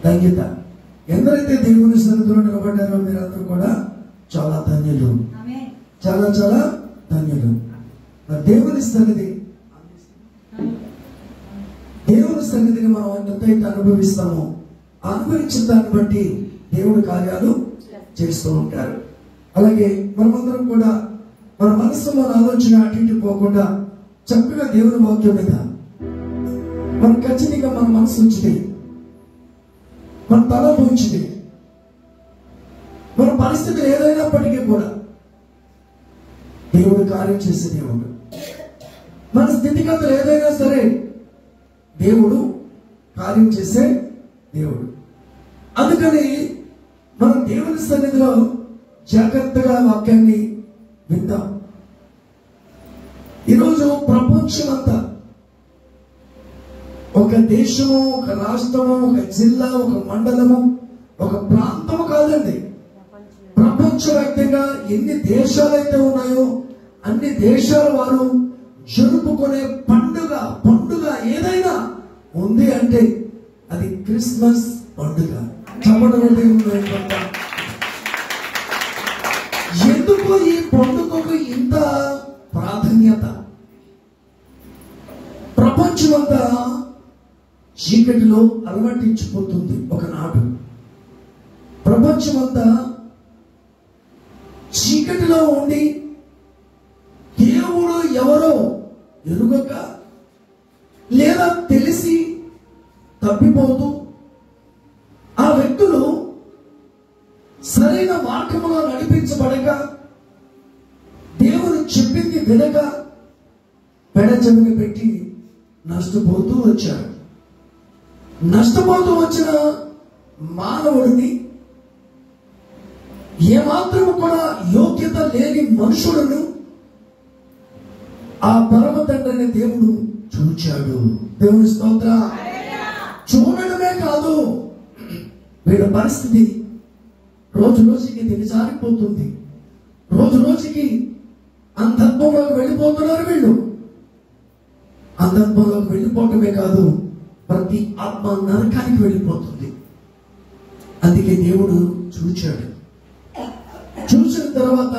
ధన్యత. ఎందరైతే దేవుని సన్నిధిలో నిలబడ్డారో మీరందరూ కూడా చాలా ధన్యులు, చాలా చాలా ధన్యులు. దేవుని సన్నిధిని మనం ఎంతైతే అనుభవిస్తామో అనుభవించిన దాన్ని బట్టి దేవుడి కార్యాలు చేస్తూ ఉంటారు. అలాగే మనమందరం కూడా మన మనసులో ఆలోచన అటు ఇటు పోకుండా చక్కగా దేవుని వాక్యం మీద మన ఖచ్చితంగా మన మనసు ఉంచితే, మన తల ఉంచితే, మన పరిస్థితులు ఏదైనప్పటికీ కూడా దేవుడు కార్యం చేసే దేవుడు. మన స్థితిగతులు ఏదైనా సరే దేవుడు కార్యం చేసే దేవుడు. అందుకని మనం దేవుని సన్నిధిలో జాగ్రత్తగా వాక్యాన్ని విందాం. ఈరోజు ప్రపంచమంతా, ఒక దేశము, ఒక రాష్ట్రము, ఒక జిల్లా, ఒక మండలము, ఒక ప్రాంతము కాదండి, ప్రపంచవ్యాప్తంగా ఎన్ని దేశాలైతే ఉన్నాయో అన్ని దేశాల వారు జరుపుకునే పండుగ ఏదైనా ఉంది అంటే అది క్రిస్మస్ పండుగ. ఎందుకు ఈ పండుగకు ఇంత ప్రాధాన్యత? ప్రపంచమంతా చీకటిలో అలవాటించిపోతుంది. ఒకనాడు ప్రపంచమంతా చీకటిలో ఉండి దేవుడు ఎవరో ఎరుగక లేదా తెలిసి తప్పిపోతూ ఆ వ్యక్తులు సరైన మార్గంలో నడిపించబడక, దేవుడు చెప్పింది వినక పెడచెవిన పెట్టి నష్టపోతూ వచ్చారు. నష్టపోతూ వచ్చిన మానవుడిని, ఏమాత్రం కూడా యోగ్యత లేని మనుషులను ఆ పరమ తండ్రిని దేవుడు చూచాడు. దేవుని స్తోత్ర. చూడడమే కాదు, వీళ్ళ పరిస్థితి రోజు రోజుకి దిగజారిపోతుంది. రోజు రోజుకి అంధత్వంలోకి వెళ్ళిపోతున్నారు. వీళ్ళు అంధత్వంలోకి వెళ్ళిపోవటమే కాదు, ప్రతి ఆత్మ నరకానికి వెళ్ళిపోతుంది. అందుకే దేవుడు చూచాడు. చూసిన తర్వాత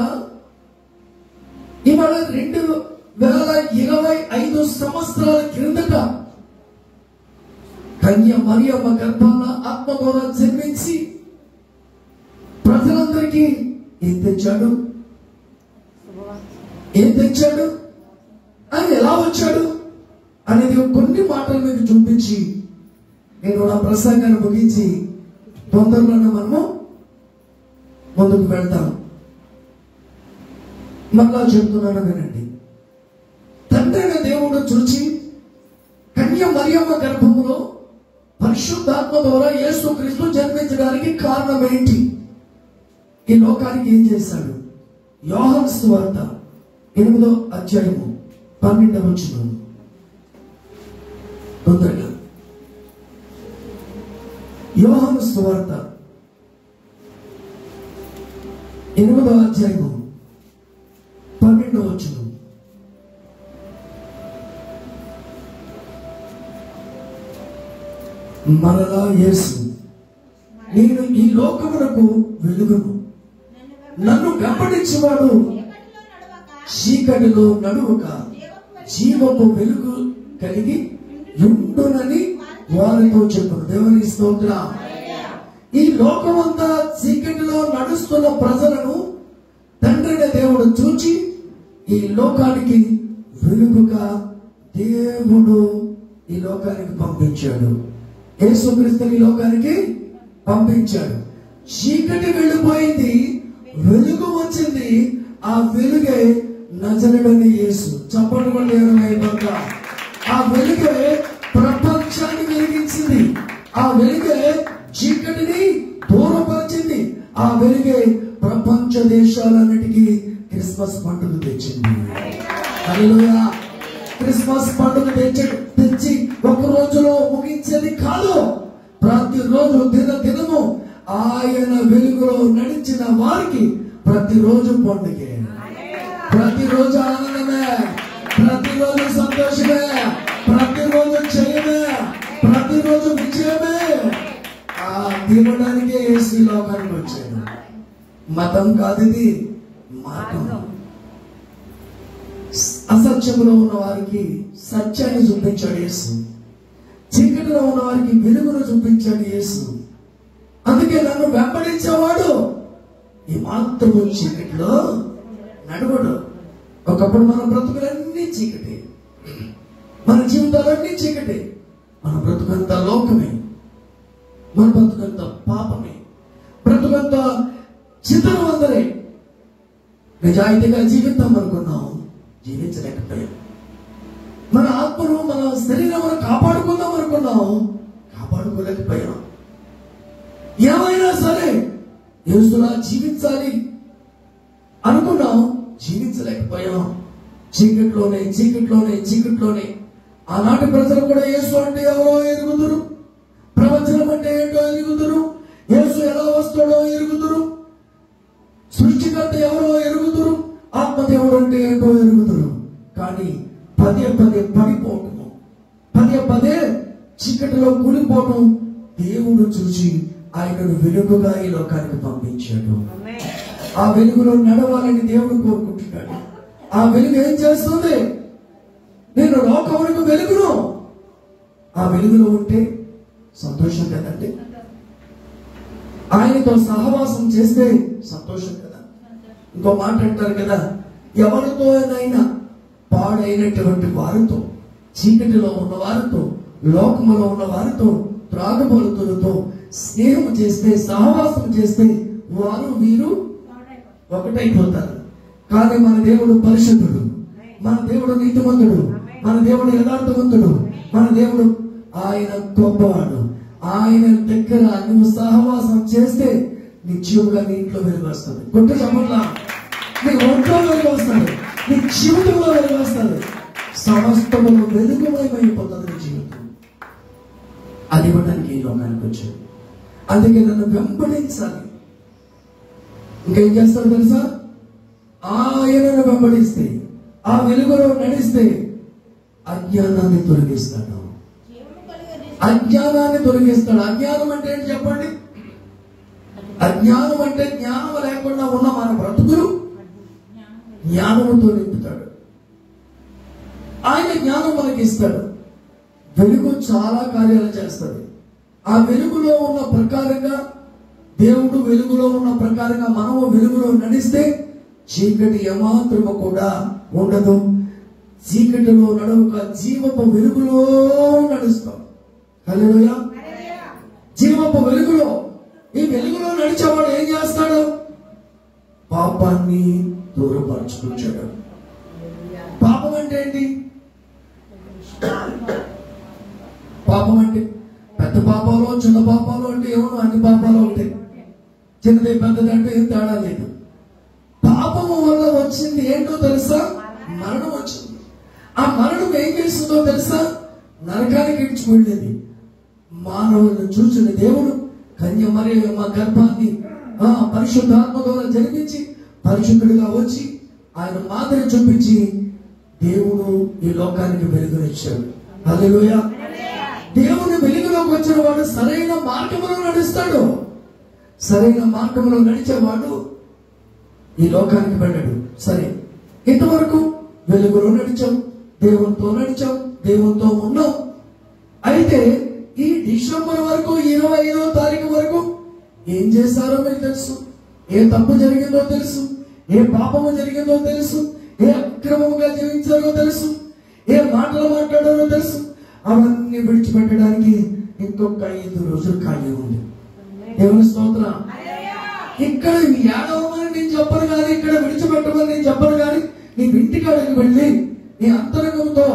ఇవాళ 2025 సంవత్సరాల క్రిందట కన్య మరియమ్మ గర్భాన ఆత్మ ద్వారా జన్మించి ప్రజలందరికీ ఏం తెచ్చాడు? ఆయన ఎలా వచ్చాడు అనేది కొన్ని మాటలు మీకు చూపించి నేను నా ప్రసంగాన్ని ముగించి తొందరలోనే మనము ముందుకు వెళ్తాం. మళ్ళా చెప్తున్నాను వినండి. తండ్రి అయిన దేవుడు చూచి కన్య మరియమ్మ గర్భములో పరిశుద్ధాత్మ ద్వారా యేసుక్రీస్తు జన్మించడానికి కారణం ఏంటి? ఈ లోకానికి ఏం చేశాడు? యోహాను సువార్త 8వ అధ్యాయము 12వ వచనం. తొందరగా యోహాను సువార్త 8వ అధ్యాయము 12వ వచనం. మరలా యేసు, నేను ఈ లోకమునకు వెలుగును, నన్ను వెంబడించువాడు చీకటిలో నడువక జీవపు వెలుగు కలిగి ఉండునని వారితో చెప్పను. దేవుని స్తోత్రం. ఈ లోకమంతా చీకటిలో నడుస్తున్న ప్రజలను తండ్రిన దేవుడు చూచి ఈ లోకానికి వెలుగుగా దేవుడు ఈ లోకానికి పంపించాడు. యేసుక్రీస్తుని ఈ లోకానికి పంపించాడు. చీకటి వెళ్ళిపోయింది, వెలుగు వచ్చింది. ఆ వెలుగే నజరేయుడైన యేసు. చప్పట్లు కొట్టి ఆ వెలుగే ప్రపంచాన్ని వెలిగించింది. ఆ వెలుగే చీకటిని దూరపరిచింది. ఆ వెలుగే ప్రపంచ దేశాలన్నిటికీ క్రిస్మస్ పండుగ తెచ్చింది. హల్లెలూయా. క్రిస్మస్ పండుగ తెచ్చి ఒక రోజులో ముగించేది కాదు. ప్రతిరోజు దినము ఆయన వెలుగులో నడిచిన వారికి ప్రతిరోజు పండుగే, ప్రతిరోజు ఆనందమే, ప్రతిరోజు సంతోషమే, ప్రతిరోజు జయమే, ప్రతిరోజు విజయమే. ఆ అది ఇవ్వడానికే యేసు ఈ లోకానికి వచ్చాడు. మతం కాదు ఇది, మార్గం. అసత్యంలో ఉన్న వారికి సత్యాన్ని చూపించాడు యేసు. చీకటిలో ఉన్న వారికి వెలుగును చూపించాడు యేసు. అందుకే నన్ను వెంబడించేవాడు ఈ మాత్రము చీకటిలో నడవడు. ఒకప్పుడు మన బ్రతుకులన్నీ చీకటి, మన జీవితాలన్నీ చీకటి, మన బ్రతుకంతా లోకమే, మన బ్రతుకంతా పాపమే, బ్రతుకంతా చిత్తరవందరే. నిజాయితీగా జీవితం అనుకున్నాం, జీవించలేకపోయాం. మన ఆత్మను మన శరీరం కాపాడుకుందాం అనుకున్నాం, కాపాడుకోలేకపోయాం. ఏమైనా సరే యేసులా జీవించాలి అనుకున్నాం, జీవించలేకపోయాం. చీకట్లోనే చీకట్లోనే చీకట్లోనే. ఆనాటి ప్రజలు కూడా యేసు అంటే ఎవరో ఎరుగుదురు, ప్రవచనం అంటే ఏంటో ఎరుగుదురు, యేసు ఎలా వస్తాడో ఎరుగుదురు, సృష్టికర్త ఎవరో ఎరుగుదురు, ఆత్మదేవుడు అంటే ఏంటో ఎరుగుదురు. కానీ పదే పదే పడిపోవటము, పదే పదే చీకటిలో కూలిపోవటం దేవుడు చూసి ఆయనను వెలుగుగా ఈ లోకానికి పంపించాడు. ఆ వెలుగులో నడవాలని దేవుడు కోరుకుంటున్నాడు. ఆ వెలుగు ఏం చేస్తుంది? నేను లోకమునకు వెలుగును. ఆ వెలుగులో ఉంటే సంతోషం కదండి. ఆయనతో సహవాసం చేస్తే సంతోషం కదా. ఇంకో మాట అంటారు కదా, ఎవరితోనైనా పాడైనటువంటి వారితో, చీకటిలో ఉన్న వారితో, లోకములో ఉన్న వారితో, త్రాగుబోతులతో స్నేహం చేస్తే, సహవాసం చేస్తే వారు వీరు ఒకటైపోతారు. కానీ మన దేవుడు పరిశుద్ధుడు, మన దేవుడు నీతిమంతుడు, మన దేవుడు యథార్థవంతుడు, మన దేవుడు ఆయన గొప్పవాడు. ఆయన దగ్గర నువ్వు సహవాసం చేస్తే నిత్యంగా నీ ఇంట్లో వెలుగు వస్తుంది. గొప్ప చెప్పట్లా, నీ ఒంట్లో వెలుగు వస్తుంది, నీ జీవితంలో వెలుగు వస్తుంది, సమస్తము వెలుగుమయమైపోతుంది నీ జీవితం. అది ఇవ్వడానికి ఈ లోకానికి వచ్చాడు. అందుకే నన్ను వెంబడించాలి. ఇంకేం చేస్తాడు తెలుసా? ఆయనను వెంబడిస్తే, ఆ వెలుగులో నడిస్తే అజ్ఞానాన్ని తొలగిస్తాడు. అజ్ఞానాన్ని తొలగిస్తాడు. అజ్ఞానం అంటే ఏంటి చెప్పండి? అజ్ఞానం అంటే జ్ఞానం లేకుండా ఉన్న మన బ్రతుకులు జ్ఞానముతో నింపుతాడు. ఆయన జ్ఞానం మనకి ఇస్తాడు. వెలుగు చాలా కార్యాలు చేస్తుంది. ఆ వెలుగులో ఉన్న ప్రకారంగా, దేవుడు వెలుగులో ఉన్న ప్రకారంగా మనము వెలుగులో నడిస్తే చీకటి ఏమాత్రము కూడా ఉండదు. చీకటిలో నడవక జీవపు వెలుగులో నడుస్తాం. హల్లెలూయా. జీవపు వెలుగులో, ఈ వెలుగులో నడిచేవాడు ఏం చేస్తాడు? పాపాన్ని దూరపరచుకుంటాడు. పాపం అంటే ఏంటి? పాపం అంటే పెద్ద పాపాలు, చిన్న పాపాలు అంటే ఏమో అన్ని పాపాలు ఉంటాయి. చిన్నది పెద్దది అంటే ఏం తేడా లేదు. పాపము వల్ల వచ్చింది ఏంటో తెలుసా? మరణం వచ్చింది. ఆ మరణం ఏం చేస్తుందో తెలుసా? నరకానికి ఇడ్చుకెళ్ళేది. మానవులను చూసిన దేవుడు కన్య మరియమ్మ గర్భాన్ని పరిశుద్ధాత్మ ద్వారా జరిపించి పరిశుద్ధుడిగా వచ్చి ఆయన మాదిరి చూపించి దేవుడు ఈ లోకానికి వెలుగునిచ్చాడు. హల్లెలూయా. దేవుని వెలుగులోకి వచ్చిన వాడు సరైన మార్గంలో నడుస్తాడు. సరైన మార్గంలో నడిచేవాడు ఈ లోకానికి వెళ్ళాడు. సరే, ఇంతవరకు వెలుగులో నడిచాం, దేవునితో నడిచాం, దేవునితో ఉన్నాం. అయితే ఈ డిసెంబర్ వరకు, 25వ తారీఖు వరకు ఏం చేశారో మీకు తెలుసు. ఏ తప్పు జరిగిందో తెలుసు, ఏ పాపము జరిగిందో తెలుసు, ఏ అక్రమముగా జీవించారో తెలుసు, ఏ మాటలు మాట్లాడారో తెలుసు. అవన్నీ విడిచిపెట్టడానికి ఇంకొక 5 రోజులు ఖాళీ ఉంది. దేవుని స్తోత్రం. ఇక్కడ ఏడవమని నేను చెప్పను కానీ, ఇక్కడ విడిచిపెట్టమని నేను చెప్పను కానీ, నీ ఇంటికాడికి వెళ్ళి నీ అంతరంగంతో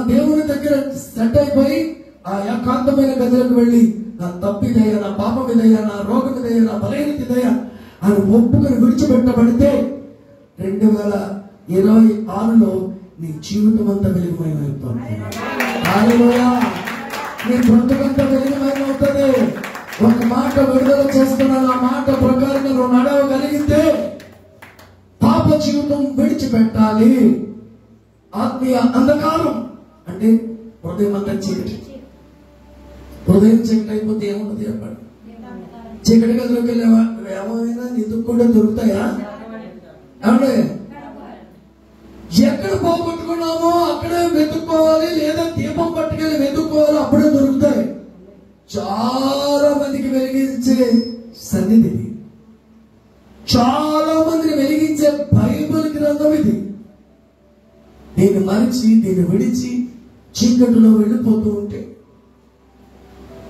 దేవుని దగ్గర సెట్ అయిపోయి ఆ ఏకాంతమైన గదిలోకి వెళ్ళి నా తప్పిదయ్యా, నా పాపమిదయ్యా, నా రోగమిదయ్యా, నా బలహీనతదయ్యా అని ఒప్పుకొని విడిచిపెట్టబడితే 2026లో నీ జీవితం అంతా వెలుగుమయమవుతుంది. హల్లెలూయా. నీ బ్రతుకంతా వెలుగుమయమవుతుంది. ఒక మాట విడుదల చేస్తున్నాను, ఆ మాట ప్రకారంగా నువ్వు నడవగలిగితే పాప జీవితం విడిచిపెట్టాలి. ఆత్మీయ అంధకారం అంటే హృదయం అంతా చీకటి. హృదయం చీకటి అయిపోతే ఏమున్నది చెప్పండి? చీకటి గదిలోకి వెళ్ళే ఏమైనా ఎదుక్కుంటే దొరుకుతాయా? ఏమండి, ఎక్కడ పోగొట్టుకున్నామో అక్కడే వెతుక్కోవాలి, లేదా దీపం పట్టుకెళ్ళి వెతుక్కోవాలి, అప్పుడే దొరుకుతాయి. చాలా మందికి వెలిగించే సన్నిధి ఇది. చాలా మందిని వెలిగించే బైబిల్ గ్రంథం ఇది. దీన్ని మరిచి దీన్ని విడిచి చీకటిలో వెళ్ళిపోతూ ఉంటే,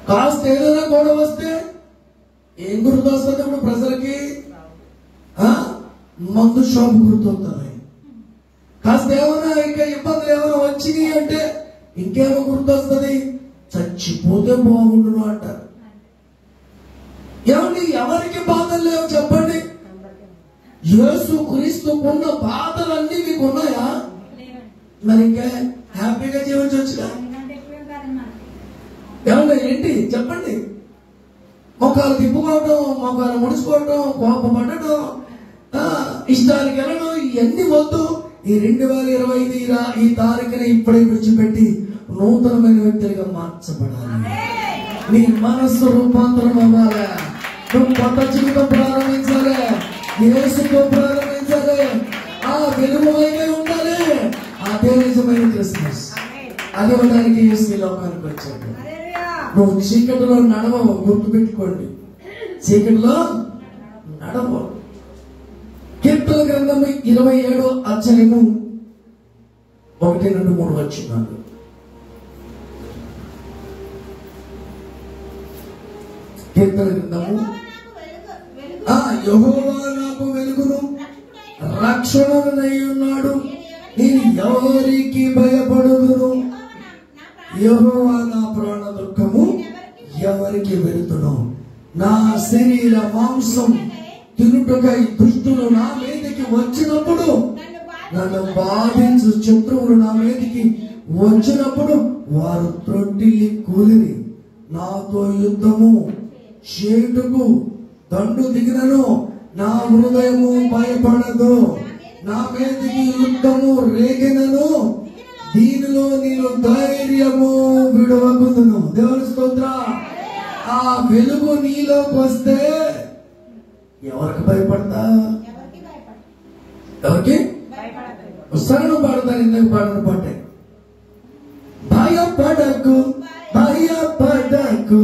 కాస్త ఏదైనా గొడవ వస్తే ఏం గుర్తు వస్తుంది? ఇప్పుడు ప్రజలకి మందు షాపు గుర్తొస్తుంది. కాస్త ఏమైనా ఇంకా ఇబ్బందులు ఏమైనా వచ్చినాయి అంటే ఇంకేమో గుర్తొస్తుంది? చచ్చిపోతే బాగుండును అంటారు. ఏమండి, ఎవరికి బాధలు లేవు చెప్పండి? యేసు క్రీస్తుకున్న బాధలన్నీ మీకు ఉన్నాయా? మరి ఇంకా హ్యాపీగా జీవించవచ్చుగా. ఏమన్నా ఏంటి చెప్పండి? మొక్కలు తిప్పుకోవటం, మొక్కలు ముడుచుకోవటం, కోపపడటం, ఇష్టానికి వెళ్ళడం, ఇవన్నీ వద్దు. ఈ 2025 ఈ తారీఖుని ఇప్పుడే విడిచిపెట్టి నూతనమైన వ్యక్తులుగా మార్చబడాలి. నీ మనస్సు రూపాంతరం అవ్వాలి. నువ్వు కొత్త జీవితం ప్రారంభించాలి, యేసుతో ప్రారంభించాలి, ఆ వెలుగుమైనా ఉండాలి. అదే నిజమైన క్రిస్మస్. అదే ఉండడానికి యేసు ఈ లోకానికి వచ్చాడు. నువ్వు చీకటిలో నడవవు, గుర్తుపెట్టుకోండి, చీకటిలో నడవవు. కీర్తన గ్రంథం 27వ అధ్యాయము 1, 2, 3 వచనాలు. కీర్తన గ్రంథము, యెహోవా నాకు వెలుగును రక్షణనై ఉన్నాడు, నేను ఎవరికి భయపడుదును? యెహోవా నా ప్రాణ దుఃఖము ఎవరికి వెళుతును? నా శరీర మాంసం తినుటకై దుష్టులు నా మీదకి వచ్చినప్పుడు, నన్ను బాధించు శత్రువులు నా మీదకి వచ్చినప్పుడు వారు త్రొట్టిల్లి కూలిరి. నాతో యుద్ధము చేయుటకు దండు దిగినను నా హృదయము భయపడదు. నా మీదకి యుద్ధము రేగినను దీనిలో నేను ధైర్యము విడవకుందును. దేవుని స్తోత్రం. ఆ వెలుగు నీలోకి వస్తే ఎవరికి భయపడతా? ఎవరికి సరళం పాడతాను, ఇందాక పాడిన పాటే. భయపడకు భయపడకు,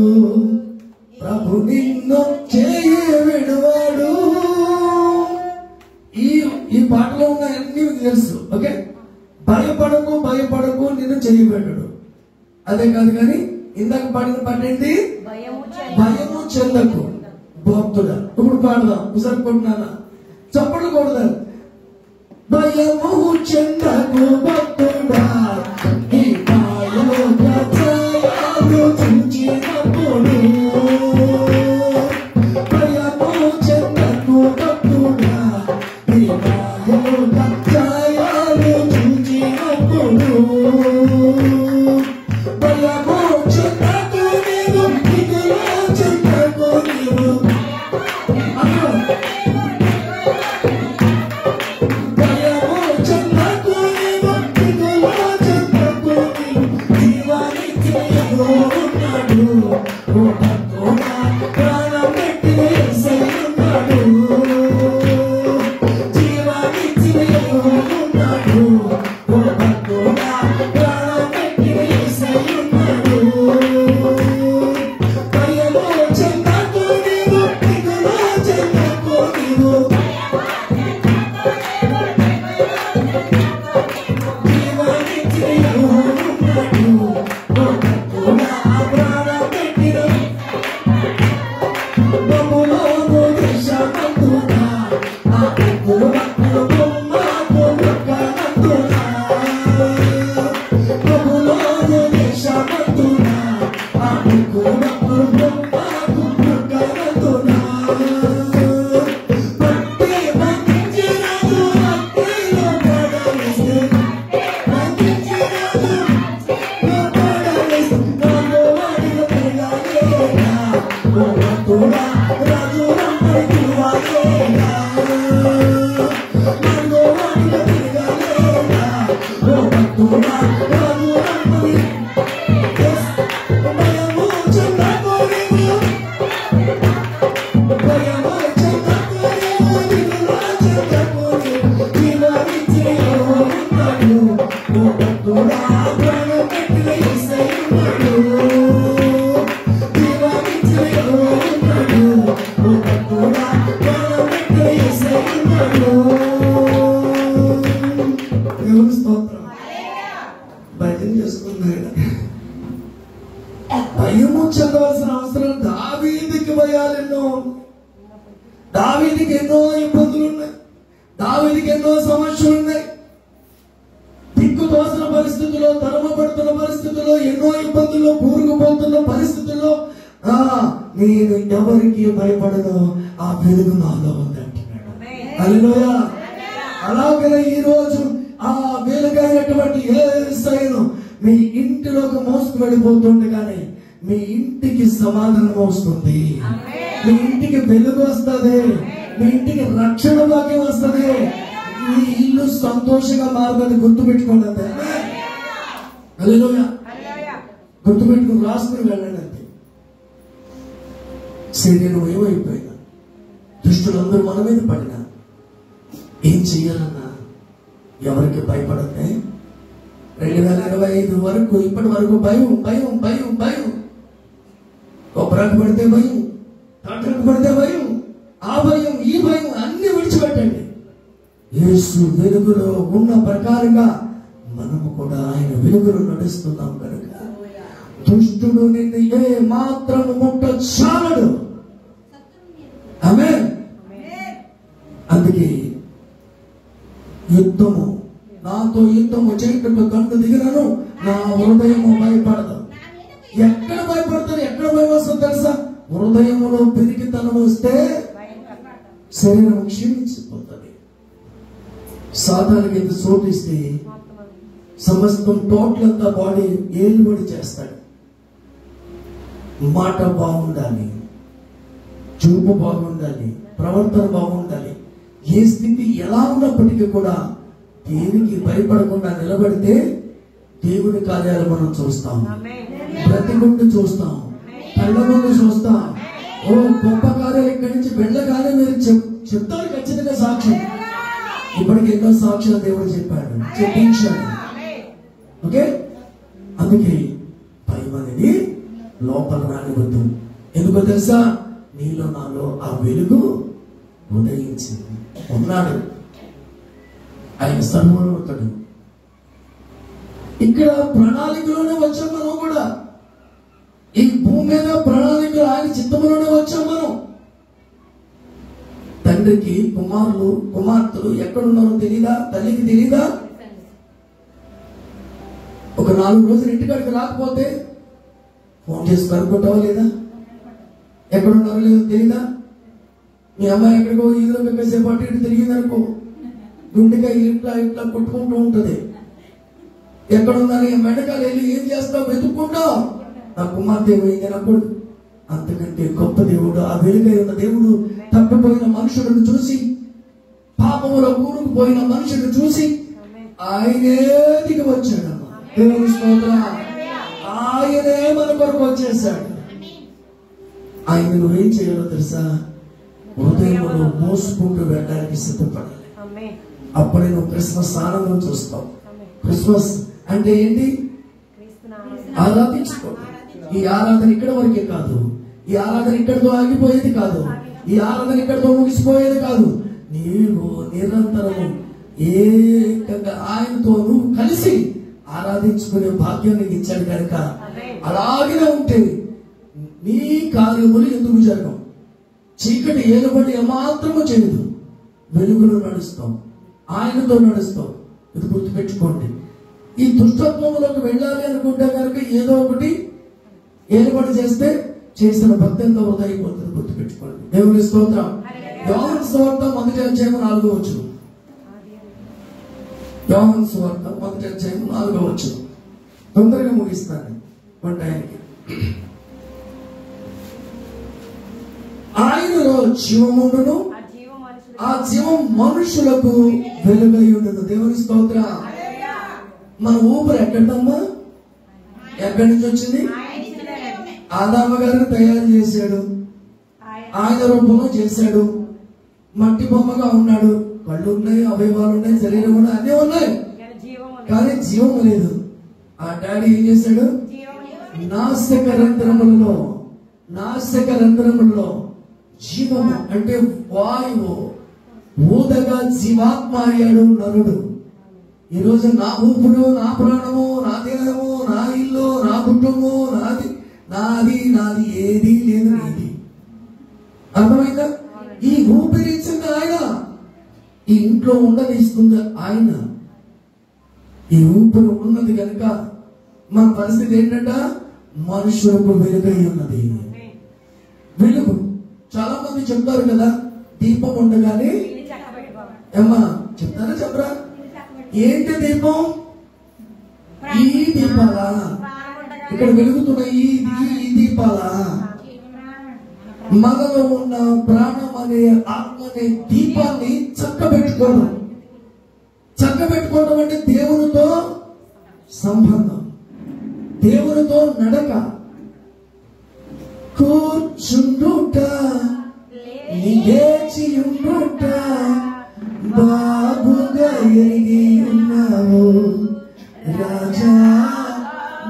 ప్రభు నిన్ను చేయి విడువాడు. ఈ పాటలో ఉన్న అన్ని మీకు తెలుసు. ఓకే, భయపడకు భయపడకు, నిన్ను చేయి పెట్టడు. అదే కాదు కానీ ఇందాక పాడిన పాట ఏంటి? భయము చెందకు భక్తుడా. ఇప్పుడు పాడదాం, ఒకసారి కొట్టినానా చప్పట్లు కొడదాం. భయము చెందకు భక్తుడా, ఈ మాయలో ప్రజలు చూచినప్పుడు. భయము చెందకు భక్తుడా, ఈ మాయలో ప్రజలు చూచినప్పుడు. భయము చెందకు నీవు, దిగులు చెందకు నీవు. అయోమయాలు ఎన్నో, దావీదుకి ఎన్నో ఇబ్బందులు ఉన్నాయి, దావీదుకి ఎన్నో సమస్యలు ఉన్నాయి. దిక్కు తోసిన పరిస్థితుల్లో, తరమబడుతున్న పరిస్థితుల్లో, ఎన్నో ఇబ్బందుల్లో, కూరుకుపోతున్న పరిస్థితుల్లో నేను ఎవరికి భయపడను, ఆ వెలుగు నాలో ఉందంటున్నాడు. హల్లెలూయా. అలాగే ఈ రోజు ఆ వెలుగైనటువంటి యేసయ్యను మీ ఇంటిలోకి మోసుకు వెళ్ళిపోతుండగానే మీ ఇంటికి సమాధానం వస్తుంది, మీ ఇంటికి వెలుగు వస్తుంది, మీ ఇంటికి రక్షణ భాగ్యం వస్తుంది, మీ ఇల్లు సంతోషంగా మారుతుంది. గుర్తుపెట్టుకోండి అంతే. హల్లెలూయా. గుర్తుపెట్టుకుని రాసుకుని వెళ్ళండి అంతే. శరీరం ఏమైపోయినా, దుష్టులందరూ మన మీద పడినా ఏం చెయ్యాలన్నా ఎవరికి భయపడద్దే. 2025 వరకు ఇప్పటి వరకు భయం భయం భయం భయం. కొబ్బరాకు పడితే భయం, డాక్టర్కి పడితే భయం, ఆ భయం ఈ భయం అన్ని విడిచిపెట్టండి. యేసు వెలుగులో ఉన్న ప్రకారంగా మనము కూడా ఆయన వెలుగులో నడుస్తున్నాం కనుక దుష్టుడు నిన్ను ఏ మాత్రం ముట్టచాలడు. ఆమేన్. అందుకే యుద్ధము, నాతో యుద్ధము చేయటకు కన్ను దిగినను నా హృదయము భయపడదు. ఎక్కడ భయపడతారు, ఎక్కడ భయం వస్తుంది తెలుసా? హృదయములో పిరికితనం వస్తే శరీరం క్షీణించిపోతుంది. సాధారణంగా ఎంత చోటిస్తే సమస్తం టోటల్ అంతా బాడీ ఏలుబడి చేస్తాడు. మాట బాగుండాలి, చూపు బాగుండాలి, ప్రవర్తన బాగుండాలి. ఏ స్థితి ఎలా ఉన్నప్పటికీ కూడా దేనికి భయపడకుండా నిలబడితే దేవుని కార్యాలు మనం చూస్తాం, బ్రతికుంటూ చూస్తాం, కళ్ళ ముందు చూస్తాం. ఓ గొప్ప కార్యాలు ఇక్కడి నుంచి వెళ్ళగానే మీరు చెప్తారు ఖచ్చితంగా సాక్ష్యం. ఇప్పటికి ఎన్నో సాక్ష్యాలు దేవుడు చెప్పాడు, చెప్పించాడు. ఓకే. అందుకే భయం అనేది లోపల రానివద్దు. ఎందుకో తెలుసా? నీలో నాలో ఆ వెలుగు ఉదయించింది. ఉన్నాడు ఆయన సర్వోన్నతుడు. ఇక్కడ ప్రణాళికలోనే వచ్చాం మనం కూడా. ఈ భూమి మీద ప్రణాళికలు ఆయన చిత్తములోనే వచ్చాం మనం. తండ్రికి కుమారులు కుమార్తెలు ఎక్కడున్నారో తెలీదా? తల్లికి తెలీదా? ఒక 4 రోజులు ఇంటికాడికి రాకపోతే ఫోన్ చేసి కనుక్కుంటావా లేదా? ఎక్కడున్నారో లేదో తెలీదా? మీ అమ్మాయి ఎక్కడికో ఈదులో పెట్టేసేపు అటు ఇటు తిరిగిందనుకో, గుండెకాయ ఇట్లా ఇట్లా కొట్టుకుంటూ ఉంటుంది. ఎక్కడున్నారో వెనకాల వెళ్ళి ఏం చేస్తావు? వెతుక్కుంటావు. నా కుమార్తె ఏమైందనప్పుడు అంతకంటే గొప్ప దేవుడు, ఆ వెలుగై ఉన్న దేవుడు తప్పిపోయిన మనుషులను చూసి, పాపములో కూరుకుపోయిన మనుషులను చూసి ఆయనే దిగి వచ్చాడమ్మా. దేవుని స్తోత్రం. ఆయనే మన కొరకు వచ్చేసాడు. ఆయన నువ్వేం చేయాలో తెలుసా? హృదయంలో మోసుకుంటూ వెళ్ళడానికి సిద్ధపడాలి. అప్పుడే నువ్వు క్రిస్మస్ ఆనందం చూస్తావు. క్రిస్మస్ అంటే ఏంటి? ఆరాధించుకో. ఈ ఆరాధన ఇక్కడ వరకే కాదు, ఈ ఆరాధన ఇక్కడితో ఆగిపోయేది కాదు, ఈ ఆరాధన ఇక్కడితో ముగిసిపోయేది కాదు. నీవు నిరంతరము ఏకంగా ఆయనతో నువ్వు కలిసి ఆరాధించుకునే భాగ్యం నీకు ఇచ్చాడు కనుక అలాగే ఉంటే నీ కార్యములు ఎందుకు జరగవు. చీకటి ఏలుబడి ఏమాత్రము చేయదు. వెలుగులో నడుస్తాం, ఆయనతో నడుస్తాం. ఇది గుర్తుపెట్టుకోండి. ఈ దుష్టత్వంలోకి వెళ్ళాలి అనుకుంటే కనుక ఏదో ఒకటి ఏలుబడి చేస్తే చేసిన భక్తి ఎంతో వృధా అయిపోతుంది. గుర్తుపెట్టుకోండి. దేవుని స్తోత్రం. యోహాను సువార్త 1:4. యోహాను సువార్త 1:4. తొందరగా ముగిస్తాను మన టైంకి. ఆయనలో జీవముండును, ఆ జీవం మనుషులకు వెలుగై ఉండదు. దేవుని స్తోత్రం. మన ఊపిరి ఎక్కడమ్మా? ఎక్కడి నుంచి వచ్చింది? ఆదాము గారిని తయారు చేశాడు, ఆయన రూపంలో చేశాడు. మట్టి బొమ్మగా ఉన్నాడు. కళ్ళు ఉన్నాయి, అవయవాలు ఉన్నాయి, శరీరం ఉన్నాయి, అన్నీ ఉన్నాయి, కానీ జీవం లేదు. ఆ డాడీ ఏం చేశాడు? నాసిక రంధ్రములలో జీవము అంటే వాయువు ఊదగా జీవాత్మ అయ్యాడు నరుడు. ఈరోజు నా ఊపుడు, నా ప్రాణము, నా దేహము, నా ఇల్లు, నా కుటుంబము, నాది ఏది లేదు నీది. అర్థమైందా? ఈ ఊపిరిచ్చింది ఆయన, ఈ ఇంట్లో ఉండనిస్తుంది ఆయన. ఈ ఊపిరి ఉన్నది కనుక మన పరిస్థితి ఏంటంట, మనుషులకు వెలుగై ఉన్నది. వెలుగు చాలా మంది చెప్తారు కదా, దీపం ఉండగానే ఏమ్మా చెప్తారా చెప్పరా? ఏంటి దీపం? ఈ దీపాలా ఇక్కడ వెలుగుతున్న ఈ దీపాలా? మనలో ఉన్న ప్రాణం అనే ఆత్మ అనే దీపాన్ని చక్కబెట్టుకోవడం. చక్కబెట్టుకోవడం అంటే దేవునితో సంబంధం, దేవునితో నడక. కూర్చుండుట లేచియుండుట బాబుగా ఎరిగి ఉన్నావు రాజా,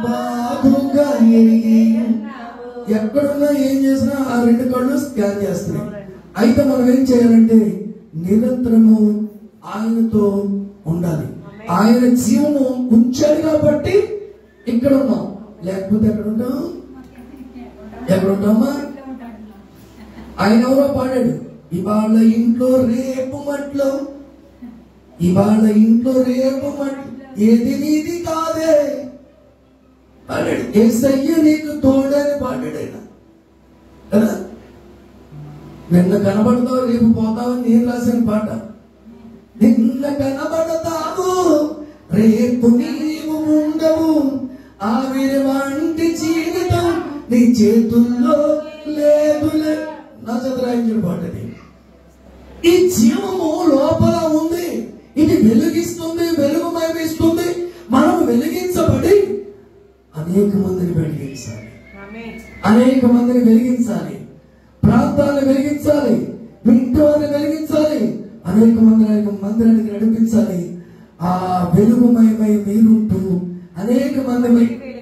బాబుగా ఎరిగి. ఎక్కడున్నా ఏం చేసినా ఆ రెండు కళ్ళు స్కాన్ చేస్తున్నాయి. అయితే మనం ఏం చేయాలంటే నిరంతరము ఆయనతో ఉండాలి. ఆయన జీవము ఉంచాడు కాబట్టి ఇక్కడ ఉన్నాం, లేకపోతే ఎక్కడ ఉంటాం? ఎక్కడ ఉంటామా? ఆయన ఎవరో పాడాడు, ఇవాళ ఇంట్లో రేపు మట్లో, ఇవాళ ఇంట్లో రేపు మట్లో, ఏది నీది కాదే పాడాడు. యేసయ్య నీకు తోడని పాడాడు ఆయన కదా. నిన్న కనబడతావు రేపు పోతావని నేను రాసిన పాట. నిన్న కనబడతావు రేపు నీవు ఉండవు, ఆవిరి వంటి జీవితం నీ చేతుల్లో లేదులే. నా చదురాయించిన పాటది. ఈ జీవము లోపల ఉంది, ఇది వెలిగిస్తుంది, వెలుగుమయమిస్తుంది. మనం వెలిగించబడి అనేక మందిని వెలిగించాలి, అనేక మందిని వెలిగించాలి, ప్రాంతాలను వెలిగించాలి, ఇంటి వారిని వెలిగించాలి, అనేక మందిరానికి నడిపించాలి. ఆ వెలుగుమయమై మీరుంటూ అనేక మంది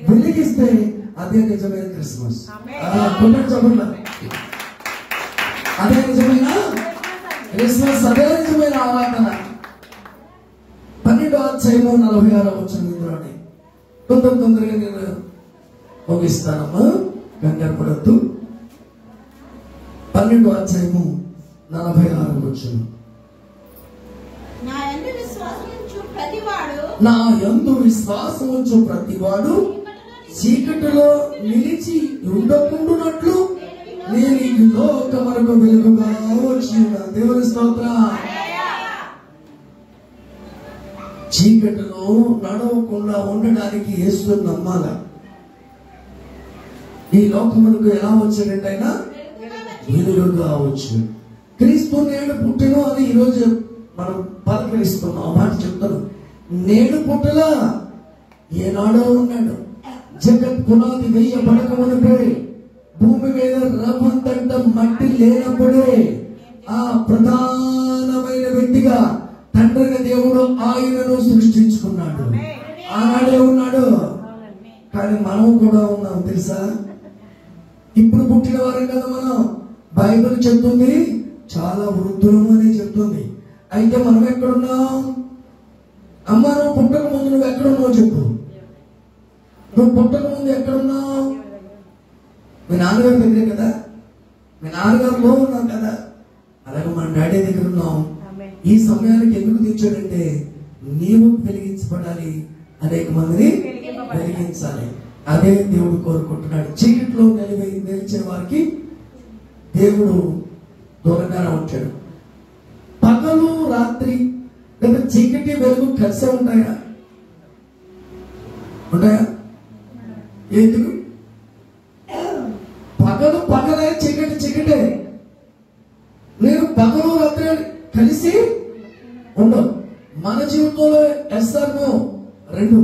వెలిగిస్తే అదే నిజమైన క్రిస్మస్. అదే నిజమైన క్రిస్మస్, అదే నిజమైన ఆరాధన. 12వ అధ్యాయము 46వ వచనంలోనే తొందరగా నేను ముగిస్తానమ్మా, కంగారు పడద్దు. 12వ అధ్యాయము 46వ వచనం. నా యందు విశ్వాసం ఉంచు ప్రతివాడు చీకటిలో నిలిచి ఉండకుండునట్లు నేను ఈ లోకమునకు వెలుగుగా వచ్చిన. దేవుని స్తోత్రం. చీకటిలో నడవకుండా ఉండడానికి యేసును నమ్మాల. ఈ లోకమునకు ఎలా వచ్చాడంటే ఆయన వెలుగుగా వచ్చు. క్రీస్తు నేడు పుట్టిన అని ఈరోజు మనం పలకరిస్తున్నాం. ఆ మాట చెప్తాను. నేడు పుట్టలా, ఏనాడో ఉన్నాడు. జగత్ పునాది వేయబడకమునుపే, భూమి మీద రవ్వంతంట మట్టి లేనప్పుడే ఆ ప్రధానమైన వ్యక్తిగా తండ్రిని దేవుడు ఆయనను సృష్టించుకున్నాడు. ఆనాడే ఉన్నాడు. కానీ మనం కూడా ఉన్నాం తెలుసా? ఇప్పుడు పుట్టిన వారం కదా మనం. బైబిల్ చెప్తుంది చాలా వృద్ధులం అని చెప్తుంది. అయితే మనం ఎక్కడున్నాం? అమ్మ నువ్వు పుట్టక ముందు నువ్వు ఎక్కడున్నావు చెప్పు. నువ్వు పుట్టక ముందు ఎక్కడున్నావు? మీ నాన్నగారి దగ్గరే కదా, మీ నాన్నగారిలో ఉన్నావు కదా. అలాగే మన డాడీ దగ్గర ఉన్నాం. ఈ సమయానికి ఎందుకు తెచ్చాడంటే నీవు వెలిగించబడాలి, అనేక మందిని వెలిగించాలి. అదే దేవుడు కోరుకుంటున్నాడు. చీకట్లో నిలిచే వారికి దేవుడు దూరంగానే ఉంటాడు. పగలు రాత్రి లేదా చీకటి వెలుగు కలిసే ఉంటాయా? ఉంటాయా? ఎందుకు? పగలు పగలే, చీకటి చీకటే. నేను పగలు రాత్రి కలిసి ఉండవు. మన జీవితంలో ఎస్ఆర్నో రెండు.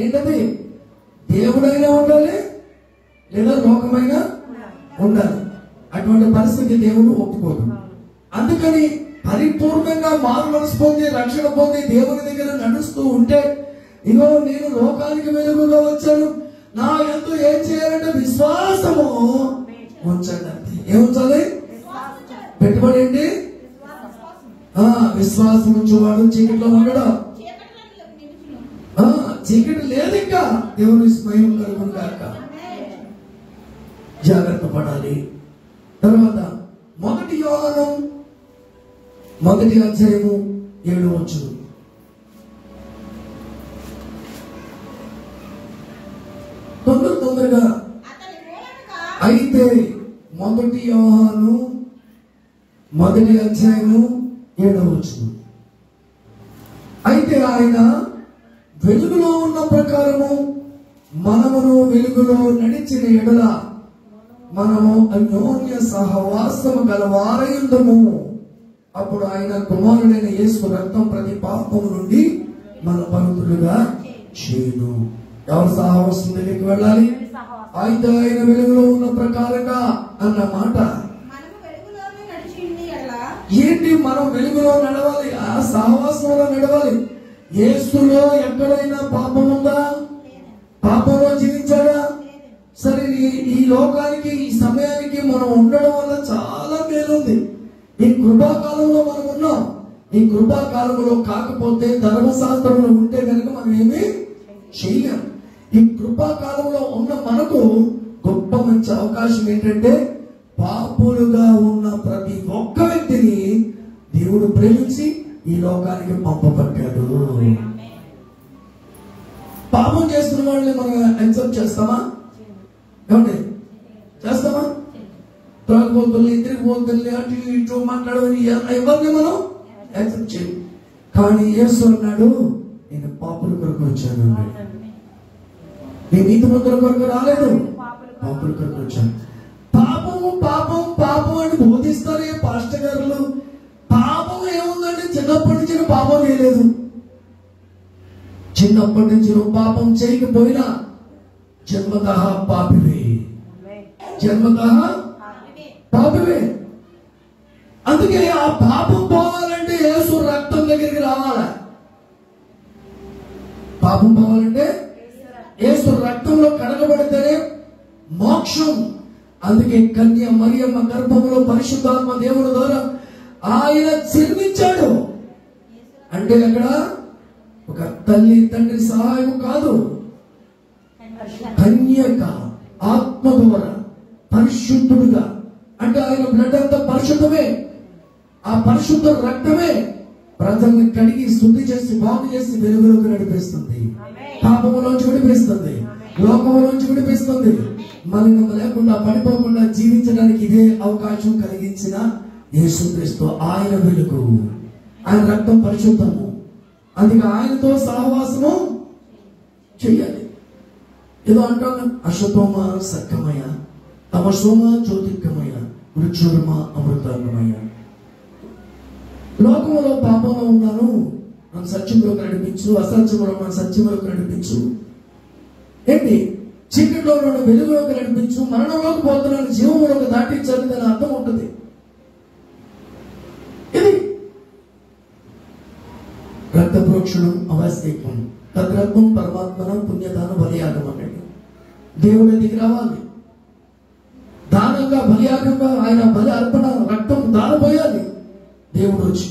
ఏంటది? దేవుడైనా ఉండాలి లేదా లోకమైనా ఉండాలి. అటువంటి పరిస్థితి దేవుడు ఒప్పుకోడు. అందుకని పరిపూర్ణంగా మారు మనసు పొంది రక్షణ పొంది దేవుని దగ్గర నడుస్తూ ఉంటే, ఇగో నేను లోకానికి వెలుగుగా వచ్చాను, నా యందు ఏం చేయాలంటే విశ్వాసము ఉంచండి. ఏముంచాలి? పెట్టుబడి ఏంటి? విశ్వాసం ఉంచేవాడు చీకట్లో ఉండడు. చీకటి లేదు ఇంకా. దేవుని స్మయం కలుగును గాక. జాగ్రత్త పడాలి. తర్వాత 1 యోహాను 1వ అధ్యాయము 7వ వచనం. తొందరగా అయితే 1 యోహాను 1వ అధ్యాయము 7వ వచనం. అయితే ఆయన వెలుగులో ఉన్న ప్రకారము మనమును వెలుగులో నడిచిన ఎడల మనము అన్యోన్య సహవాసము గలవారయుందుము. అప్పుడు ఆయన కుమారుడైన యేసు రక్తం ప్రతి పాపము నుండి మన పవిత్రులుగా చేయును. ఎవరు సహవాసం దగ్గరికి వెళ్ళాలి? అయితే ఆయన వెలుగులో ఉన్న ప్రకారంగా అన్న మాట ఏంటి? మనం వెలుగులో నడవాలి, ఆ సహవాసంలో నడవాలి. యేసులో ఎక్కడైనా పాపం ఉందా? పాపంలో జీవించాడా? సరే, ఈ లోకానికి ఈ సమయానికి మనం ఉండడం వల్ల చాలా మేలుంది. ఈ కృపాకాలంలో మనం ఉన్నాం. ఈ కృపాకాలంలో కాకపోతే ధర్మశాస్త్రంలో ఉంటే కనుక మనం ఏమీ చేయలేం. ఈ కృపాకాలంలో ఉన్న మనకు గొప్ప మంచి అవకాశం ఏంటంటే పాపులుగా ఉన్న ప్రతి ఒక్క వ్యక్తిని దేవుడు ప్రేమించి ఈ లోకానికి పంపబడ్డాడు. పాపం చేస్తున్న వాళ్ళని మనం యాక్సెప్ట్ చేస్తామా? ఏమండి, చేస్తామా? త్రాగుబోతుల్ని, తిరిగిపోతుల్ని, అటు ఇటు మాట్లాడమని ఎవరిని మనం యాక్సెప్ట్ చేయం. కానీ యేసు అన్నాడు, నేను పాపుల కొరకు వచ్చాను. నేను నీతిమంతుల కొరకు రాలేదు, పాపుల కొరకు వచ్చాను. పాపము పాపం పాపం అని బోధిస్తారే పాస్టర్ గారులు. పాపం ఏముందంటే చిన్నప్పటి నుంచి పాపం చేయలేదు. చిన్నప్పటి నుంచి నువ్వు పాపం చేయకపోయినా జన్మతః పాపివే, జన్మతః పాపివే. అందుకే ఆ పాపం పోవాలంటే యేసు రక్తం దగ్గరికి రావాలా? పాపం పోవాలంటే యేసు రక్తంలో కడగబడితేనే మోక్షం. అందుకే కన్య మరియమ్మ గర్భములో పరిశుద్ధాత్మ దేవుని ద్వారా ఆయన జన్మించాడు. అంటే అక్కడ ఒక తల్లి తండ్రి సహాయం కాదు, కన్యక ఆత్మ ద్వారా పరిశుద్ధుడుగా. అంటే ఆయన బ్లడ్ అంతా పరిశుద్ధమే. ఆ పరిశుద్ధ రక్తమే ప్రజల్ని కడిగి శుద్ధి చేసి బాగు చేసి వెలుగులోకి నడిపిస్తుంది, పాపములోంచి విడిపిస్తుంది, లోకములోంచి విడిపిస్తుంది. మలినం లేకుండా పడిపోకుండా జీవించడానికి ఇదే అవకాశం కలిగించిన యేసుక్రీస్తు. ఆయన వెలుగు, ఆయన రక్తం పరిశుద్ధము. అందుకే ఆయనతో సహవాసము చెయ్యాలి. ఏదో అంటాను, అశుతోమ సక్కమయ, తమసోమ జ్యోతిర్గమయ, మృత్యుర్మ అమృతమయ. లోకంలో పాపంలో ఉన్నాను, నన్ను సత్యంలోకి నడిపించు. అసత్యంలో నన్ను సత్యంలోకి నడిపించు. ఏంటి? చీకటిలో నన్ను వెలుగులోకి నడిపించు. మరణంలోకి పోతున్నాను, జీవంలోకి దాటించాలని దాని అర్థం ఉంటుంది. ఇది రక్త ప్రోక్షణం అవశ్యకం. తద్రత్వం పరమాత్మన పుణ్యదాన బలియాగం అన్నాడు. దేవుడి దగ్గరికి రావాలి, దానంగా బలియాగంగా ఆయన బలి అర్పణ రక్తం దానపోయాలి. దేవుడు వచ్చి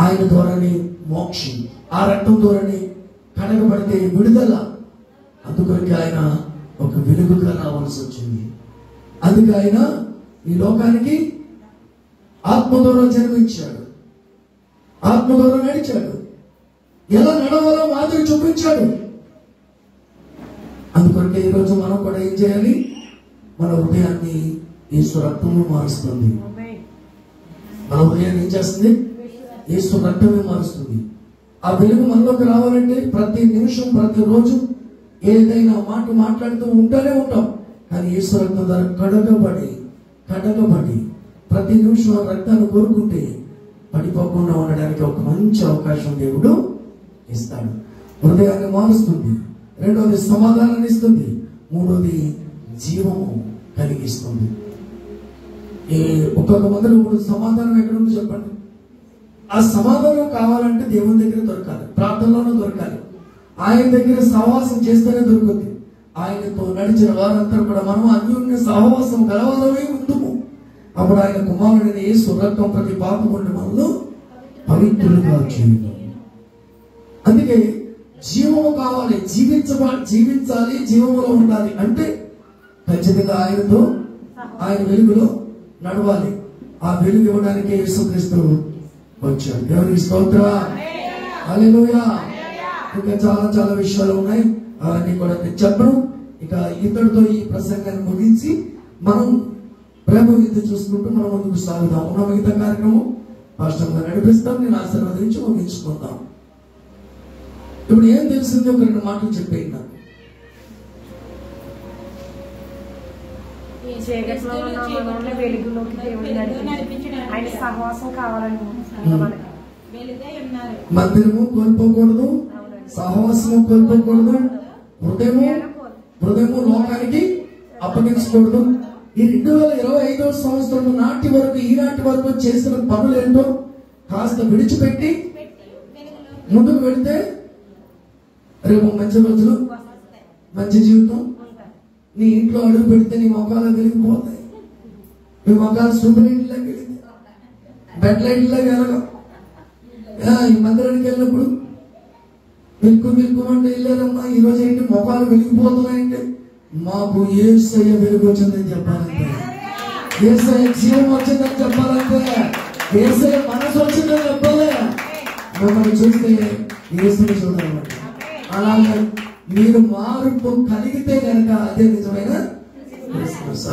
ఆయన ద్వారానే మోక్షం, ఆ రక్తం ద్వారానే కడగబడితే విడుదల. అందుకొరికి ఆయన ఒక వెలుగుగా రావాల్సి వచ్చింది. అందుకే ఆయన ఈ లోకానికి ఆత్మ ద్వారా జన్మించాడు, ఆత్మ ద్వారా నడిచాడు, ఎలా నడవాలో మాదిరి చూపించాడు. అందుకొరకే ఈరోజు మనం కూడా ఏం చేయాలి? మన హృదయాన్ని యేసు రక్తము మారుస్తుంది. మన హృదయాన్ని ఏం చేస్తుంది? యేసు రక్తమే మారుస్తుంది. ఆ వెలుగు మనలోకి రావాలంటే ప్రతి నిమిషం ప్రతిరోజు ఏదైనా మాట మాట్లాడుతూ ఉంటూనే ఉంటాం. కానీ యేసు రక్తం ద్వారా కడగబడి ప్రతి నిమిషం ఆ రక్తాన్ని కోరుకుంటే పడిపోకుండా ఉండడానికి ఒక మంచి అవకాశం దేవుడు ఇస్తాడు. హృదయాన్ని మారుస్తుంది, రెండోది సమాధానాన్ని ఇస్తుంది, మూడోది జీవము కలిగిస్తుంది. ఈ ఒక్కొక్క మొదలు ఇప్పుడు సమాధానం ఎక్కడ ఉందో చెప్పండి. ఆ సమాధానం కావాలంటే దేవుని దగ్గర దొరకాలి, ప్రార్థనలోనే దొరకాలి, ఆయన దగ్గర సహవాసం చేస్తేనే దొరుకుతుంది. ఆయనతో నడిచిన వారంతా కూడా మనం అన్యోన్య సహవాసం గలవారమై ఉంటుము. అప్పుడు ఆయన కుమారుడైన యేసు రక్తం ప్రతి పాపములను మనలో పవిత్రులుగా చేయును. అందుకే జీవము కావాలి, జీవించాలి, జీవములో ఉండాలి అంటే ఖచ్చితంగా ఆయనతో ఆయన వెలుగులో నడవాలి. ఆ వెలుగు ఇవ్వడానికి యేసుక్రీస్తు వచ్చాడు. దేవునికి స్తోత్రం. హల్లెలూయా. ఇంకా చాలా చాలా విషయాలు ఉన్నాయి, అవన్నీ కూడా నేను చెప్పను. ఇక ఇతడితో ఈ ప్రసంగాన్ని ముగించి మనం ప్రేమ విద్య చూసుకుంటూ మనం ముందుకు సాగుదాం. ఉన్న మిగతా కార్యక్రమం పాస్టర్ గారు నడిపిస్తాం, నేను ఆశీర్వదించి ముగించుకుందాం. ఇప్పుడు ఏం తెలిసింది ఒక 2 మాటలు చెప్పేయండి నాకు. మందిరము కోల్పోకూడదు, సహవాసము కోల్పోకూడదు, హృదయము లోకానికి అప్పగించకూడదు. ఈ 2025వ సంవత్సరం నాటి వరకు ఈనాటి వరకు చేసిన పనులు ఏంటో కాస్త విడిచిపెట్టి ముందుకు వెళితే రేపు మంచి రోజులు, మంచి జీవితం. నీ ఇంట్లో అడుగు పెడితే నీ మొఖాలు వెలిగిపోతాయి. మీ మొఖాలు సూపర్ లైట్ లాగా, బెడ్ లైట్ లాగా వెలగం. ఈ మందిరానికి వెళ్ళినప్పుడు మిల్కు అంటే వెళ్ళారమ్మా, ఈ రోజు ఏంటి మొఖాలు వెలిగిపోతున్నాయంటే మాకు యేసయ్య వెలుగు వచ్చిందని చెప్పాలంటే, యేసయ్య జీవం వచ్చిందని చెప్పాలంటే, యేసయ్య మనసు వచ్చిందని చెప్పాలి. మిమ్మల్ని చూస్తే యేసుని చూడాలన్నమాట. అలాగే మీరు మార్పు కలిగితే కనుక అదే నిజమైన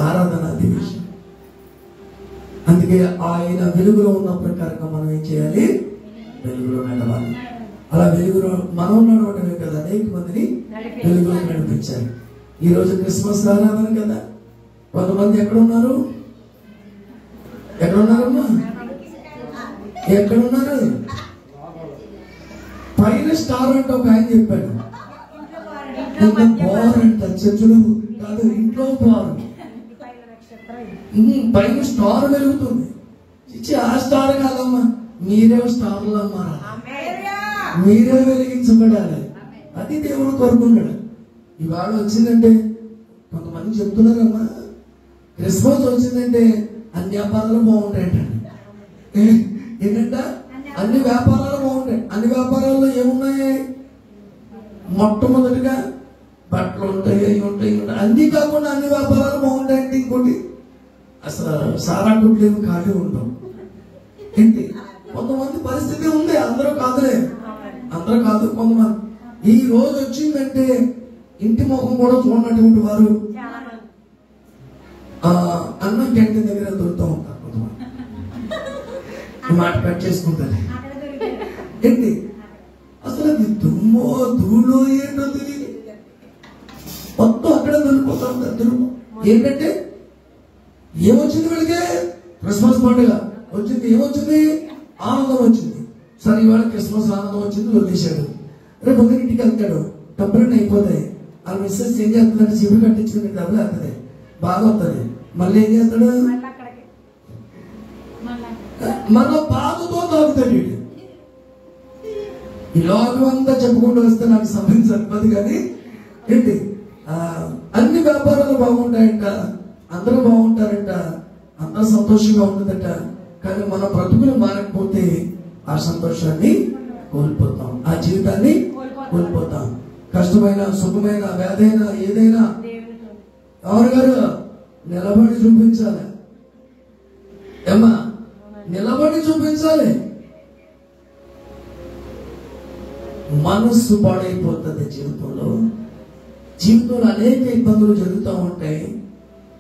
ఆరాధన, అది విషయం. అందుకే ఆయన వెలుగులో ఉన్న ప్రకారంగా మనం ఏం చేయాలి? వెలుగులో నడవాలి. అలా వెలుగులో మనం నడవడమే కదా అనేక మందిని వెలుగులో నడిపించాలి. ఈ రోజు క్రిస్మస్ ఆరాధన కదా. కొంతమంది ఎక్కడున్నారు? ఎక్కడున్నారమ్మా? ఎక్కడున్నారు? పైన స్టార్ అంటే ఒక ఆయన చెప్పాడు, పవర్ అంట. చర్చలో కాదు, ఇంట్లో పవర్. పైన స్టార్ వెలుగుతుంది. ఆ స్టార్ కాదమ్మా, మీరే స్టార్లు అమ్మా, మీరే వెలిగించబడాలి. అది దేవుడు కోరుకున్నాడు. ఇవాళ వచ్చిందంటే కొంతమంది చెప్తున్నారమ్మా, క్రిస్మస్ వచ్చిందంటే అన్ని వ్యాపారాలు బాగుంటాయంటండి. ఏంటంట? అన్ని వ్యాపారాలు బాగుంటాయి. అన్ని వ్యాపారాల్లో ఏమున్నాయి? మొట్టమొదటిగా బట్టలు ఉంటాయి, అవి ఉంటాయి, అన్ని కాకుండా అన్ని వ్యాపారాలు బాగుంటాయంటే ఇంకోటి అసలు సారా గుడ్లు ఏమి ఖాళీ ఉంటాం ఏంటి. కొంతమంది పరిస్థితి ఉంది, అందరూ కాదులే, అందరూ కాదు. కొంతమంది ఈ రోజు వచ్చిందంటే ఇంటి ముఖం కూడా చూడనటువంటి వారు అన్నం క్యాంటీన్ దగ్గర దొరుకుతూ ఉంటారు. కొంతమంది మాట కట్ చేసుకుంటారు ఏంటి. అసలు అది దుమ్మో ధూళో ఏంటో తెలియదు, మొత్తం అక్కడ దొరికిపోతా ఉంటారు. దుమ్ము ఏంటంటే ఏమొచ్చింది వీళ్ళకి? క్రిస్మస్ పండుగ వచ్చింది. ఏమొచ్చింది? ఆనందం వచ్చింది. సరే ఇవాళ క్రిస్మస్ ఆనందం వచ్చింది, వదిలేశాడు. రేపు ఒకరి ఇంటికి వెళ్తాడు, డబ్బులన్నీ అయిపోతాయి. ఆ మిస్సెస్ ఏం చేస్తుందంటే చివరి కట్టించుకుని డబ్బులు వస్తుంది, బాగా వస్తుంది. మళ్ళీ ఏం చేస్తాడు? మన బాధతో తాగుతాడు. ఈ లోకం అంతా చెప్పుకుంటూ వస్తే నాకు సమయం సరిపోదు. కానీ ఏంటి, అన్ని వ్యాపారాలు బాగుంటాయంట, అందరూ బాగుంటారంట, అంతా సంతోషంగా ఉంటుందట. కానీ మన బ్రతుకులు మారకపోతే ఆ సంతోషాన్ని కోల్పోతాం, ఆ జీవితాన్ని కోల్పోతాం. కష్టమైన, సుఖమైన, వ్యాధైన, ఏదైనా ఎవరు గారు నిలబడి చూపించాలి. ఏమా, నిలబడి చూపించాలి. మనస్సు పాడైపోతుంది. జీవితంలో అనేక ఇబ్బందులు జరుగుతూ ఉంటాయి,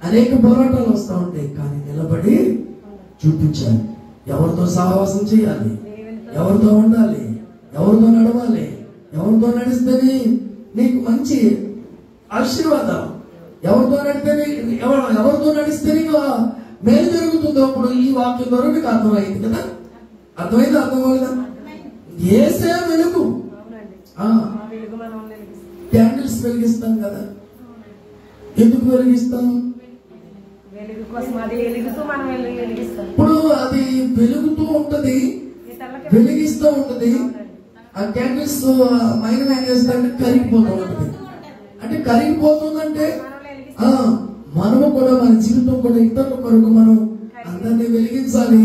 అనేక పోరాటాలు వస్తూ ఉంటాయి. కానీ నిలబడి చూపించాలి. ఎవరితో సహవాసం చేయాలి, ఎవరితో ఉండాలి, ఎవరితో నడవాలి, ఎవరితో నడిస్తేనే నీకు మంచి ఆశీర్వాదం, ఎవరితో నడిస్తే నీకు మేలు జరుగుతుందో అప్పుడు ఈ వాక్యం ద్వారా నీకు అర్థమైంది కదా. అర్థమైందా? అర్థం అవ్వలేదా? ఏసే వెలుగు. క్యాండిల్స్ వెలిగిస్తాం కదా, ఎందుకు వెలిగిస్తాం? ఇప్పుడు అది వెలుగుతూ ఉంటది, వెలిగిస్తూ ఉంటది. ఆ క్యాండిల్స్ మైన ఏం చేస్తారంటే కరిగిపోతూ ఉంటది. అంటే కరిగిపోతుందంటే మనము కూడా మన జీవితం కూడా ఇతరుల కొరకు మనం అందరినీ వెలిగించాలి.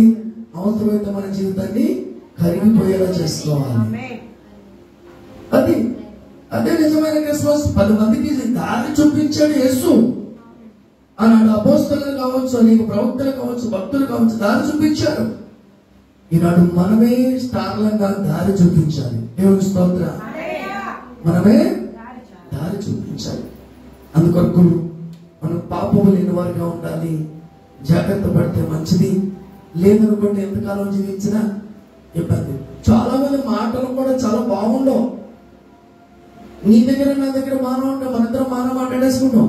అవసరమైతే మన జీవితాన్ని కరిగిపోయేలా చేసుకోవాలి. అదే నిజమైన క్రిస్మస్. 10 మందికి దారి చూపించాడు యేసు. ఆనాడు అపోస్తలులు కావచ్చు, అనేక ప్రవక్తలు కావచ్చు, భక్తులు కావచ్చు దారి చూపించారు. ఈనాడు మనమే స్టార్లంగా దారి చూపించాలి. దేవుని స్తోత్ర. మనమే దారి చూపించాలి. అందుకొరకు మనం పాపము లేని వారిగా ఉండాలి. జాగ్రత్త పడితే మంచిది. లేదనుకోండి ఎంతకాలం జీవించినా ఇబ్బంది. చాలా మంది మాటలు కూడా చాలా బాగుండవు. నీ దగ్గర నా దగ్గర మానవ ఉంటే మనిద్దరం మానవ మాట్లాడేసుకుంటాం.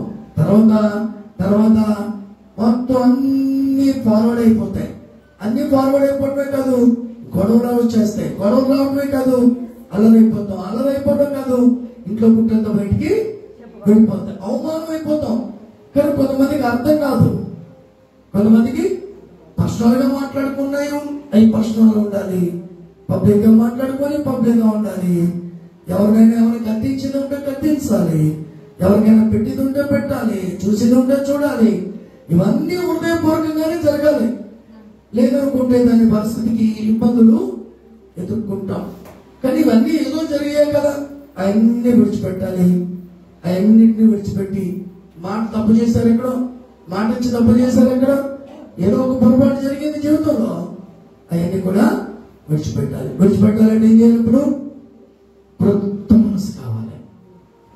తర్వాత మొత్తం అన్ని ఫార్వర్డ్ అయిపోతాయి. అన్ని ఫార్వర్డ్ అయిపోవడమే కాదు, గొడవలు వచ్చేస్తాయి. గొడవలు రావడమే కాదు, అల్లరైపోతాం. అల్లరైపోవడం కాదు, ఇంట్లో పుట్టంతో బయటికి వెళ్ళిపోతాయి. అవమానం అయిపోతాం. కానీ కొంతమందికి అర్థం కాదు. కొంతమందికి పర్సనల్ గా మాట్లాడుకున్నాయి, అవి పర్సనల్ ఉండాలి. పబ్లిక్ గా మాట్లాడుకొని పబ్లిక్ గా ఉండాలి. ఎవరికైనా కట్టించింది ఉంటే కట్టించాలి, ఎవరికైనా పెట్టింది ఉంటే పెట్టాలి, చూసింది ఉంటే చూడాలి. ఇవన్నీ హృదయపూర్వకంగానే జరగాలి. లేదనుకుంటే దాని పరిస్థితికి ఇబ్బందులు ఎదుర్కొంటాం. కానీ ఇవన్నీ ఏదో జరిగాయి కదా, అవన్నీ విడిచిపెట్టాలి. అవన్నింటినీ విడిచిపెట్టి మాట తప్పు చేశారు ఎక్కడో, మాట ఇచ్చి తప్పు చేశారు ఎక్కడో, ఏదో ఒక పొరపాటు జరిగింది జీవితంలో, అవన్నీ కూడా విడిచిపెట్టాలి. విడిచిపెట్టాలంటే ఏం చేయాలి? ఇప్పుడు క్రొత్త మనసు కావాలి.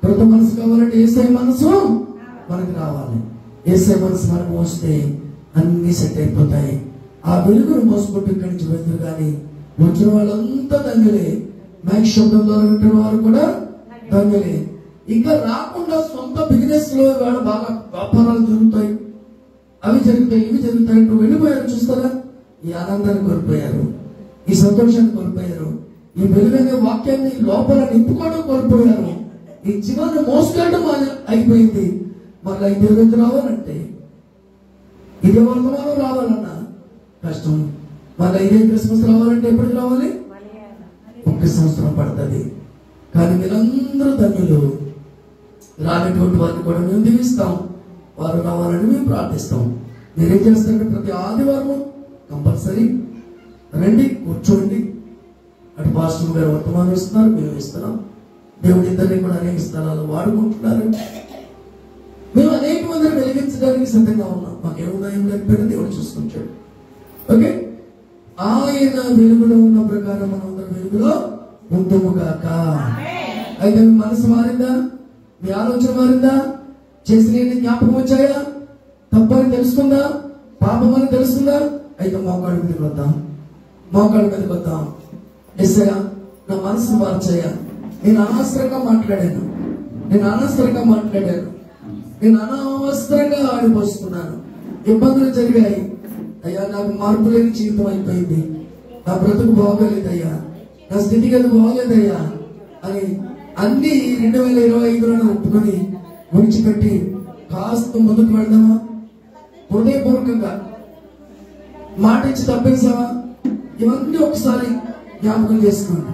క్రొత్త మనసు కావాలంటే యేసయ్య మనసు మనకు రావాలి. యేసయ్య మనసు మనకు వస్తే అన్ని సెట్ అయిపోతాయి. ఆ వెలుగును మోసుకుంటూ ఇక్కడి నుంచి వెళ్తారు. కానీ వచ్చిన వాళ్ళంతా దంగలే. మైక్ శబ్దం ద్వారా వింటున్న వారు కూడా దంగలే. ఇంకా రాకుండా సొంత బిజినెస్ లో వాళ్ళు బాగా వ్యాపారాలు జరుగుతాయి, అవి జరుగుతాయి, ఇవి జరుగుతాయి. వెళ్ళిపోయారు. చూస్తారా? ఈ ఆనందాన్ని కోల్పోయారు, ఈ సంతోషాన్ని కోల్పోయారు, ఈ వెలుగనే వాక్యాన్ని లోపల నింపుకోవడం కోల్పోయారు. ఈ జీవాన్ని మోసుకెళ్ళడం అయిపోయింది. మళ్ళీ ఇదే రోజు రావాలంటే, ఇదే వర్తమానం రావాలన్నా కష్టం. మళ్ళీ ఇదే క్రిస్మస్ రావాలంటే ఎప్పటికి రావాలి? 1 సంవత్సరం పడుతుంది. కానీ మీరందరూ ధన్యులు. రానటువంటి వారిని కూడా మేము దీవిస్తాం. వారు రావాలని మేము ప్రార్థిస్తాం. మీరేం చేస్తారంటే ప్రతి ఆదివారం కంపల్సరీ రండి, కూర్చోండి. అటు పాస్టర్ గారు వర్తమానం ఇస్తున్నారు, మేము ఇస్తున్నాం. దేవుడి ఇద్దరిని కూడా అనేక స్థలాలు వాడుకుంటున్నారు. మేము అనేక మందిని వెలిగించడానికి సిద్ధంగా ఉన్నాం. మాకేమున్నా ఏం లేకపోయినా దేవుడు చూసుకుంటాడు. ఓకే, ఆయన వెలుగులో ఉన్న ప్రకారం మనం అందరం వెలుగులో ఉంటుముగాక. అయితే మీ మనసు మారిందా? మీ ఆలోచన మారిందా? చేసిన జ్ఞాపకం వచ్చాయా? తప్పని తెలుస్తుందా? పాపం అని తెలుస్తుందా? అయితే మోకాళ్ళ మీదకి వద్దాం. మోకాళ్ళ మీదకి వద్దాం. యేసయ్యా, నా మనసు మార్చయ్యా. నేను అనవసరంగా మాట్లాడాను, నేను అనవసరంగా ఆడిపోస్తున్నాను. ఇబ్బందులు జరిగాయి అయ్యా. నాకు మార్పు లేని జీవితం అయిపోయింది. నా బ్రతుకు బాగోలేదయ్యా, నా స్థితిగతి బాగోలేదయ్యా అని అన్ని 2025లో ఒప్పుకొని విడిచిపెట్టి కాస్త ముందుకు వెళ్దామా? హృదయపూర్వకంగా మాట ఇచ్చి తప్పేసావా? ఇవన్నీ ఒకసారి జ్ఞాపకం చేసుకోండి.